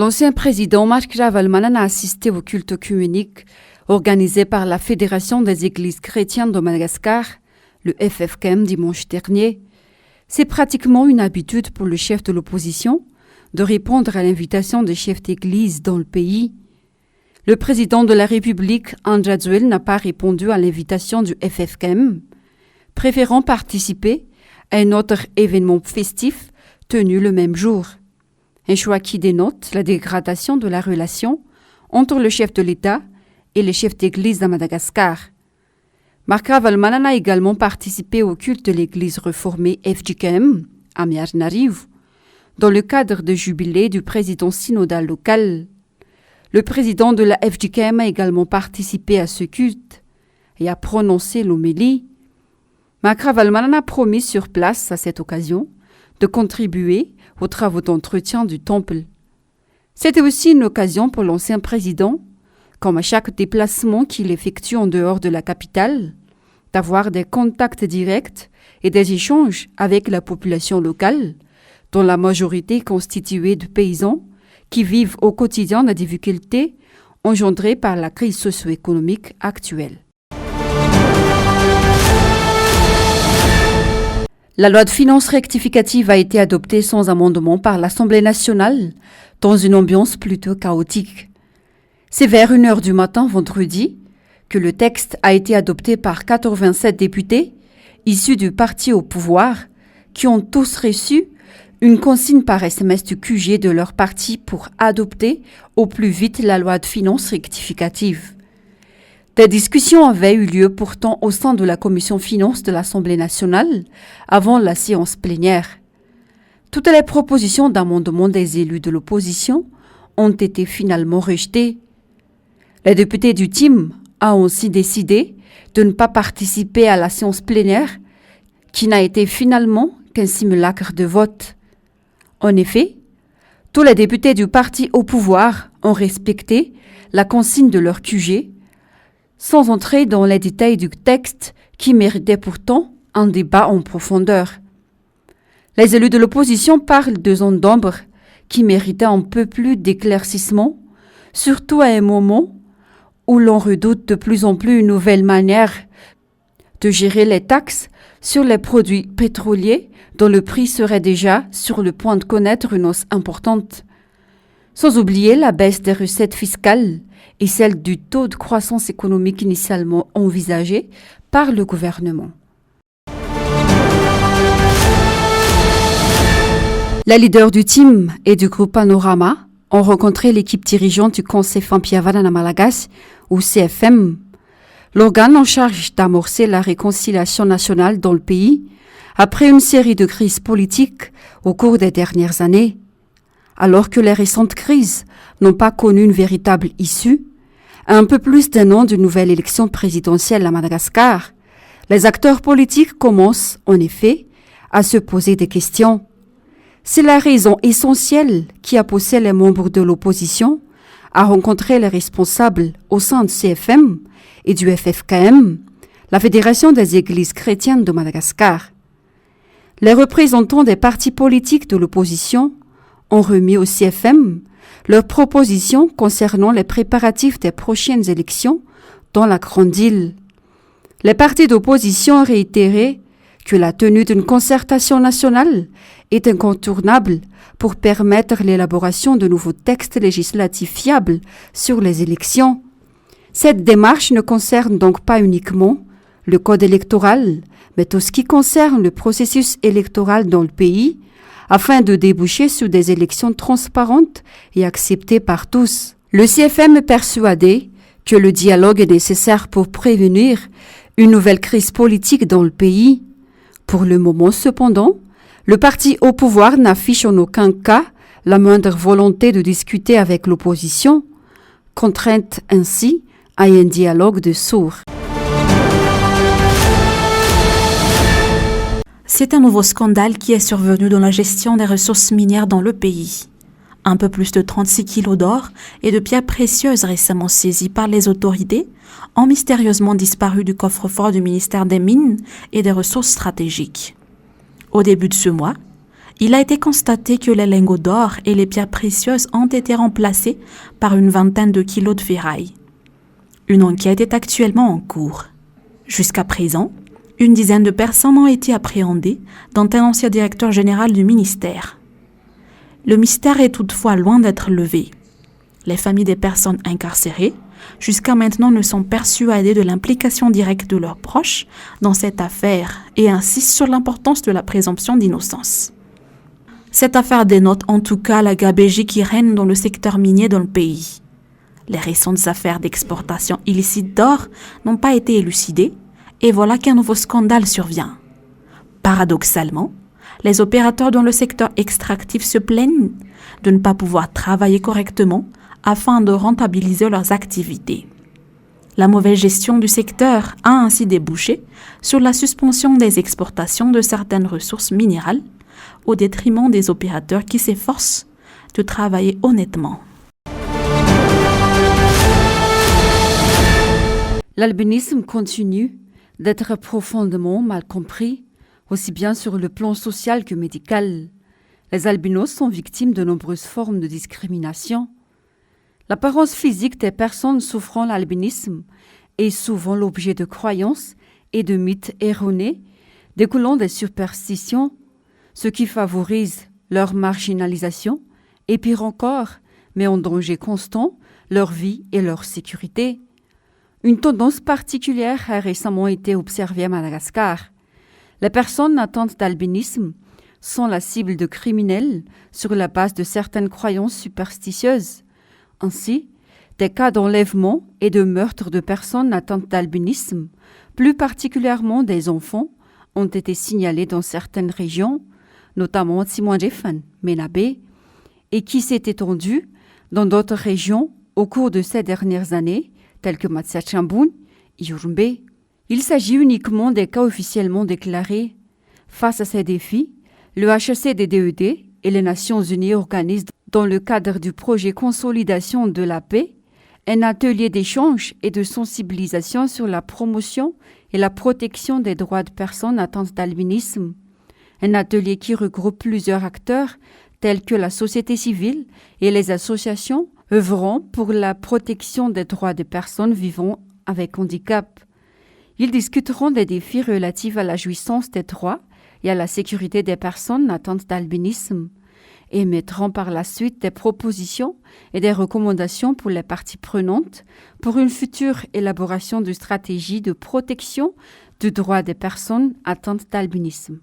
L'ancien président Marc Ravalomanana a assisté au culte œcuménique organisé par la Fédération des Églises chrétiennes de Madagascar, le FFKM, dimanche dernier. C'est pratiquement une habitude pour le chef de l'opposition de répondre à l'invitation des chefs d'église dans le pays. Le président de la République, André Rajoelina, n'a pas répondu à l'invitation du FFKM, préférant participer à un autre événement festif tenu le même jour. Un choix qui dénote la dégradation de la relation entre le chef de l'État et les chefs d'église de Madagascar. Marc Ravalomanana a également participé au culte de l'église réformée FJKM à Antananarivo, dans le cadre du jubilé du président synodal local. Le président de la FJKM a également participé à ce culte et a prononcé l'homélie. Marc Ravalomanana a promis sur place à cette occasion de contribuer aux travaux d'entretien du temple. C'était aussi une occasion pour l'ancien président, comme à chaque déplacement qu'il effectue en dehors de la capitale, d'avoir des contacts directs et des échanges avec la population locale, dont la majorité est constituée de paysans qui vivent au quotidien des difficultés engendrées par la crise socio-économique actuelle. La loi de finances rectificative a été adoptée sans amendement par l'Assemblée nationale, dans une ambiance plutôt chaotique. C'est vers 1h du matin vendredi que le texte a été adopté par 87 députés issus du parti au pouvoir qui ont tous reçu une consigne par SMS du QG de leur parti pour adopter au plus vite la loi de finances rectificative. Des discussions avaient eu lieu pourtant au sein de la commission finances de l'Assemblée nationale avant la séance plénière. Toutes les propositions d'amendement des élus de l'opposition ont été finalement rejetées. Les députés du TIM ont aussi décidé de ne pas participer à la séance plénière qui n'a été finalement qu'un simulacre de vote. En effet, tous les députés du parti au pouvoir ont respecté la consigne de leur QG sans entrer dans les détails du texte qui méritait pourtant un débat en profondeur. Les élus de l'opposition parlent de zones d'ombre qui méritaient un peu plus d'éclaircissement, surtout à un moment où l'on redoute de plus en plus une nouvelle manière de gérer les taxes sur les produits pétroliers dont le prix serait déjà sur le point de connaître une hausse importante. Sans oublier la baisse des recettes fiscales et celle du taux de croissance économique initialement envisagé par le gouvernement. La leader du TIM et du groupe Panorama ont rencontré l'équipe dirigeante du Conseil Fampiavanana Malagasy, ou CFM, l'organe en charge d'amorcer la réconciliation nationale dans le pays après une série de crises politiques au cours des dernières années. Alors que les récentes crises n'ont pas connu une véritable issue, à un peu plus d'un an d'une nouvelle élection présidentielle à Madagascar, les acteurs politiques commencent, en effet, à se poser des questions. C'est la raison essentielle qui a poussé les membres de l'opposition à rencontrer les responsables au sein de CFM et du FFKM, la Fédération des Églises chrétiennes de Madagascar. Les représentants des partis politiques de l'opposition ont remis au CFM leurs propositions concernant les préparatifs des prochaines élections dans la Grande Île. Les partis d'opposition ont réitéré que la tenue d'une concertation nationale est incontournable pour permettre l'élaboration de nouveaux textes législatifs fiables sur les élections. Cette démarche ne concerne donc pas uniquement le code électoral, mais tout ce qui concerne le processus électoral dans le pays, afin de déboucher sur des élections transparentes et acceptées par tous. Le CFM est persuadé que le dialogue est nécessaire pour prévenir une nouvelle crise politique dans le pays. Pour le moment, cependant, le parti au pouvoir n'affiche en aucun cas la moindre volonté de discuter avec l'opposition, contrainte ainsi à un dialogue de sourds. C'est un nouveau scandale qui est survenu dans la gestion des ressources minières dans le pays. Un peu plus de 36 kilos d'or et de pierres précieuses récemment saisies par les autorités ont mystérieusement disparu du coffre-fort du ministère des Mines et des Ressources stratégiques. Au début de ce mois, Il a été constaté que les lingots d'or et les pierres précieuses ont été remplacés par une vingtaine de kilos de ferraille. Une enquête est actuellement en cours. Jusqu'à présent, une dizaine de personnes ont été appréhendées, dont un ancien directeur général du ministère. Le mystère est toutefois loin d'être levé. Les familles des personnes incarcérées, jusqu'à maintenant, ne sont persuadées de l'implication directe de leurs proches dans cette affaire et insistent sur l'importance de la présomption d'innocence. Cette affaire dénote en tout cas la gabegie qui règne dans le secteur minier dans le pays. Les récentes affaires d'exportation illicite d'or n'ont pas été élucidées et voilà qu'un nouveau scandale survient. Paradoxalement, les opérateurs dans le secteur extractif se plaignent de ne pas pouvoir travailler correctement afin de rentabiliser leurs activités. La mauvaise gestion du secteur a ainsi débouché sur la suspension des exportations de certaines ressources minérales au détriment des opérateurs qui s'efforcent de travailler honnêtement. L'albinisme continue d'être profondément mal compris, aussi bien sur le plan social que médical. Les albinos sont victimes de nombreuses formes de discrimination. L'apparence physique des personnes souffrant l'albinisme est souvent l'objet de croyances et de mythes erronés découlant des superstitions, ce qui favorise leur marginalisation et pire encore, met en danger constant leur vie et leur sécurité. Une tendance particulière a récemment été observée à Madagascar. Les personnes atteintes d'albinisme sont la cible de criminels sur la base de certaines croyances superstitieuses. Ainsi, des cas d'enlèvement et de meurtre de personnes atteintes d'albinisme, plus particulièrement des enfants, ont été signalés dans certaines régions, notamment Tsimouandjefan, Menabé, et qui s'est étendu dans d'autres régions au cours de ces dernières années, telles que Matsiachambun et Yurumbe. Il s'agit uniquement des cas officiellement déclarés. Face à ces défis, le HCDDED et les Nations Unies organisent, dans le cadre du projet Consolidation de la paix, un atelier d'échange et de sensibilisation sur la promotion et la protection des droits de personnes atteintes d'albinisme. Un atelier qui regroupe plusieurs acteurs tels que la société civile et les associations œuvrant pour la protection des droits des personnes vivant avec handicap. Ils discuteront des défis relatifs à la jouissance des droits et à la sécurité des personnes atteintes d'albinisme et mettront par la suite des propositions et des recommandations pour les parties prenantes pour une future élaboration de stratégies de protection du droit des personnes atteintes d'albinisme.